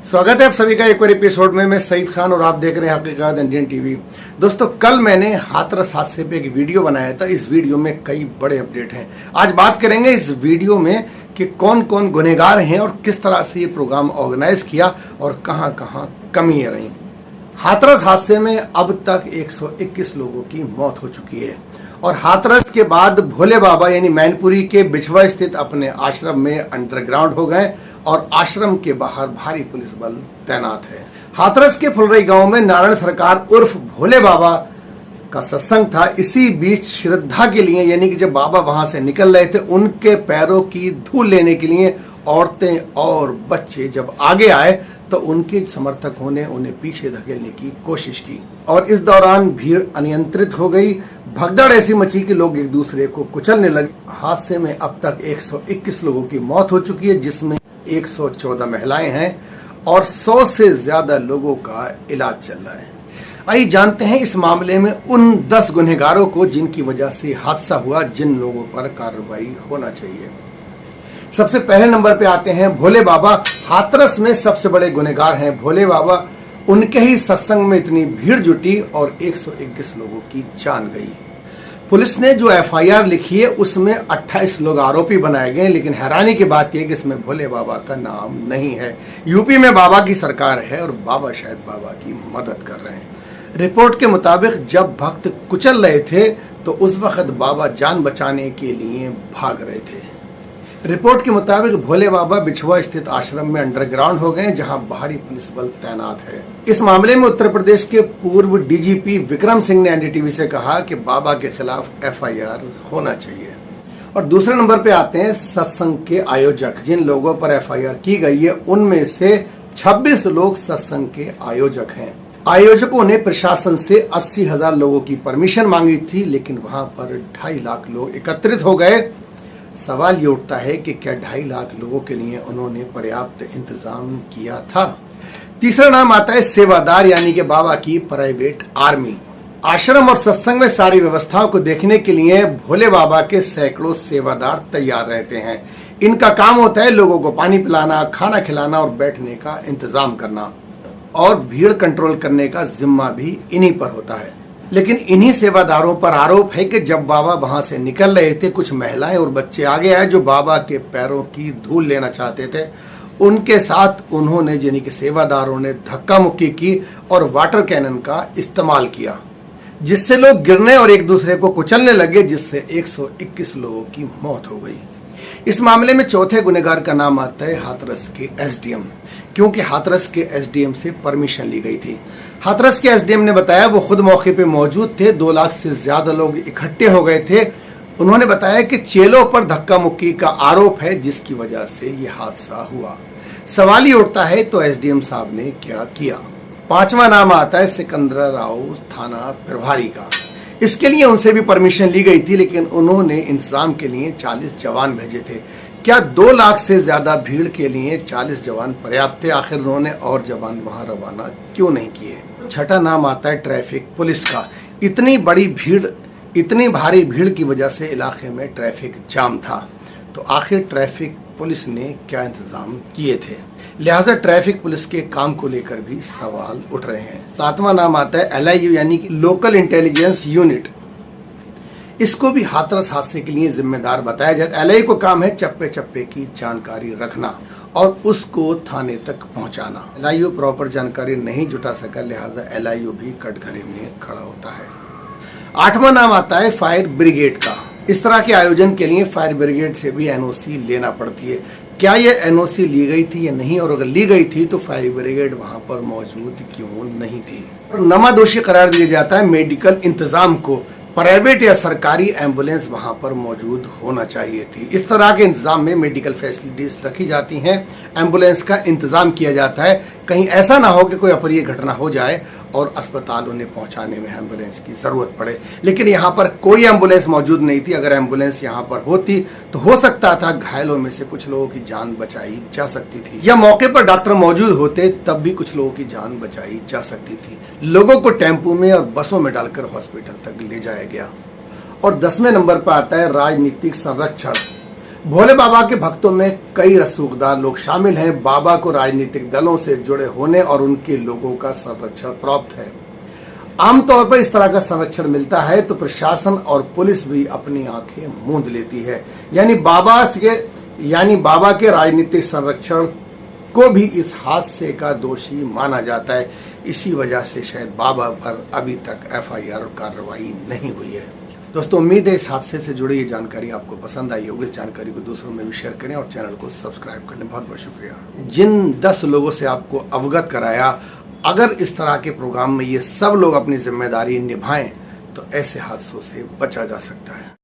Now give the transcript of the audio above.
स्वागत है आप सभी का एक और एपिसोड में। मैं सईद खान और आप देख रहे हैं हकीकत इंडियन टीवी। दोस्तों, कल मैंने हाथरस हादसे पे एक वीडियो बनाया था। इस वीडियो में कई बड़े अपडेट हैं। आज बात करेंगे इस वीडियो में कि कौन कौन गुनहगार हैं और किस तरह से ये प्रोग्राम ऑर्गेनाइज किया और कहां कहां कमियां रही। हाथरस हादसे में अब तक 121 लोगों की मौत हो चुकी है और हाथरस के बाद भोले बाबा यानी मैनपुरी के बिछवा स्थित अपने आश्रम में अंडरग्राउंड हो गए और आश्रम के बाहर भारी पुलिस बल तैनात है। हाथरस के फुलरई गांव में नारायण सरकार उर्फ भोले बाबा का सत्संग था। इसी बीच श्रद्धा के लिए यानी कि जब बाबा वहां से निकल रहे थे, उनके पैरों की धूल लेने के लिए औरतें और बच्चे जब आगे आए तो उनके समर्थकों ने उन्हें पीछे धकेलने की कोशिश की और इस दौरान भीड़ अनियंत्रित हो गई। भगदड़ ऐसी मची कि लोग एक दूसरे को कुचलने लगे। हादसे में अब तक 121 लोगों की मौत हो चुकी है, जिसमें 114 महिलाएं हैं और 100 से ज्यादा लोगों का इलाज चल रहा है। आइए जानते हैं इस मामले में उन 10 गुनहगारों को जिनकी वजह से हादसा हुआ, जिन लोगों पर कार्रवाई होना चाहिए। सबसे पहले नंबर पे आते हैं भोले बाबा। हाथरस में सबसे बड़े गुनहगार हैं भोले बाबा। उनके ही सत्संग में इतनी भीड़ जुटी और 121 लोगों की जान गई। पुलिस ने जो एफआईआर लिखी है उसमें 28 लोग आरोपी बनाए गए, लेकिन हैरानी की बात यह कि इसमें भोले बाबा का नाम नहीं है। यूपी में बाबा की सरकार है और बाबा शायद बाबा की मदद कर रहे हैं। रिपोर्ट के मुताबिक जब भक्त कुचल रहे थे तो उस वक्त बाबा जान बचाने के लिए भाग रहे थे। रिपोर्ट के मुताबिक भोले बाबा बिछवा स्थित आश्रम में अंडरग्राउंड हो गए, जहां बाहरी पुलिस बल तैनात है। इस मामले में उत्तर प्रदेश के पूर्व डीजीपी विक्रम सिंह ने एनडीटीवी से कहा कि बाबा के खिलाफ एफआईआर होना चाहिए। और दूसरे नंबर पे आते हैं सत्संग के आयोजक। जिन लोगों पर एफआईआर की गई है उनमें से 26 लोग सत्संग के आयोजक हैं। आयोजकों ने प्रशासन से 80,000 लोगों की परमिशन मांगी थी, लेकिन वहां पर 2.5 लाख लोग एकत्रित हो गए। सवाल ये उठता है कि क्या 2.5 लाख लोगों के लिए उन्होंने पर्याप्त इंतजाम किया था। तीसरा नाम आता है सेवादार यानी कि बाबा की प्राइवेट आर्मी। आश्रम और सत्संग में सारी व्यवस्थाओं को देखने के लिए भोले बाबा के सैकड़ों सेवादार तैयार रहते हैं। इनका काम होता है लोगों को पानी पिलाना, खाना खिलाना और बैठने का इंतजाम करना, और भीड़ कंट्रोल करने का जिम्मा भी इन्हीं पर होता है। लेकिन इन्हीं सेवादारों पर आरोप है कि जब बाबा वहां से निकल रहे थे, कुछ महिलाएं और बच्चे आगे आए जो बाबा के पैरों की धूल लेना चाहते थे। उनके साथ उन्होंने यानी कि सेवादारों ने धक्का मुक्की की और वाटर कैनन का इस्तेमाल किया, जिससे लोग गिरने और एक दूसरे को कुचलने लगे, जिससे 121 लोगों की मौत हो गई। इस मामले में चौथे गुनहगार का नाम आता है हाथरस के एसडीएम, क्योंकि हाथरस के एसडीएम से परमिशन ली गई थी। हाथरस के एसडीएम ने बताया वो खुद मौके पे मौजूद थे। 2 लाख से ज्यादा लोग इकट्ठे हो गए थे। उन्होंने बताया कि चेलों पर धक्का मुक्की का आरोप है, जिसकी वजह से ये हादसा हुआ। सवाल ये उठता है तो एसडीएम साहब ने क्या किया। 5वां नाम आता है सिकंदरा राव थाना प्रभारी का। इसके लिए उनसे भी परमिशन ली गई थी, लेकिन उन्होंने इंतजाम के लिए 40 जवान भेजे थे। क्या 2 लाख से ज्यादा भीड़ के लिए 40 जवान पर्याप्त थे? आखिर उन्होंने और जवान वहां रवाना क्यों नहीं किए? छठा नाम आता है ट्रैफिक पुलिस का। इतनी बड़ी भीड़, इतनी भारी भीड़ की वजह से इलाके में ट्रैफिक जाम था, तो आखिर ट्रैफिक पुलिस ने क्या इंतजाम किए थे? लिहाजा ट्रैफिक पुलिस के काम को लेकर भी सवाल उठ रहे हैं। 7वां नाम आता है एलआईयू यानी कि लोकल इंटेलिजेंस यूनिट। इसको भी हाथरस हादसे के लिए जिम्मेदार बताया जाता है। एलआईयू को काम है चप्पे चप्पे की जानकारी रखना और उसको थाने तक पहुंचाना। एलआईयू प्रॉपर जानकारी नहीं जुटा सका, लिहाजा एलआईयू भी कटघरे में खड़ा होता है। 8वां नाम आता है फायर ब्रिगेड का। इस तरह के आयोजन के लिए फायर ब्रिगेड से भी एनओसी लेना पड़ती है। क्या ये एनओसी ली गई थी या नहीं, और अगर ली गई थी तो फायर ब्रिगेड वहां पर मौजूद क्यों नहीं थी? और नमा दोषी करार दिया जाता है मेडिकल इंतजाम को। प्राइवेट या सरकारी एम्बुलेंस वहां पर मौजूद होना चाहिए थी। इस तरह के इंतजाम में मेडिकल फैसिलिटीज रखी जाती हैं, एम्बुलेंस का इंतजाम किया जाता है। कहीं ऐसा ना हो कि कोई अप्रिय घटना हो जाए और अस्पताल उन्हें पहुंचाने में एम्बुलेंस की जरूरत पड़े। लेकिन यहाँ पर कोई एम्बुलेंस मौजूद नहीं थी। अगर एम्बुलेंस यहाँ पर होती तो हो सकता था घायलों में से कुछ लोगों की जान बचाई जा सकती थी, या मौके पर डॉक्टर मौजूद होते तब भी कुछ लोगों की जान बचाई जा सकती थी। लोगों को टेम्पो में और बसों में डालकर हॉस्पिटल तक ले जाया गया। और 10वें नंबर पर आता है राजनीतिक संरक्षण। भोले बाबा के भक्तों में कई रसूखदार लोग शामिल हैं। बाबा को राजनीतिक दलों से जुड़े होने और उनके लोगों का संरक्षण प्राप्त है। आमतौर पर इस तरह का संरक्षण मिलता है तो प्रशासन और पुलिस भी अपनी आंखें मूंद लेती है। यानी बाबा के राजनीतिक संरक्षण को भी इस हादसे का दोषी माना जाता है। इसी वजह से शायद बाबा पर अभी तक FIR कार्रवाई नहीं हुई है। दोस्तों, उम्मीद है इस हादसे से जुड़ी ये जानकारी आपको पसंद आई होगी। इस जानकारी को दूसरों में भी शेयर करें और चैनल को सब्सक्राइब करने बहुत बहुत शुक्रिया। जिन 10 लोगों से आपको अवगत कराया, अगर इस तरह के प्रोग्राम में ये सब लोग अपनी जिम्मेदारी निभाएं तो ऐसे हादसों से बचा जा सकता है।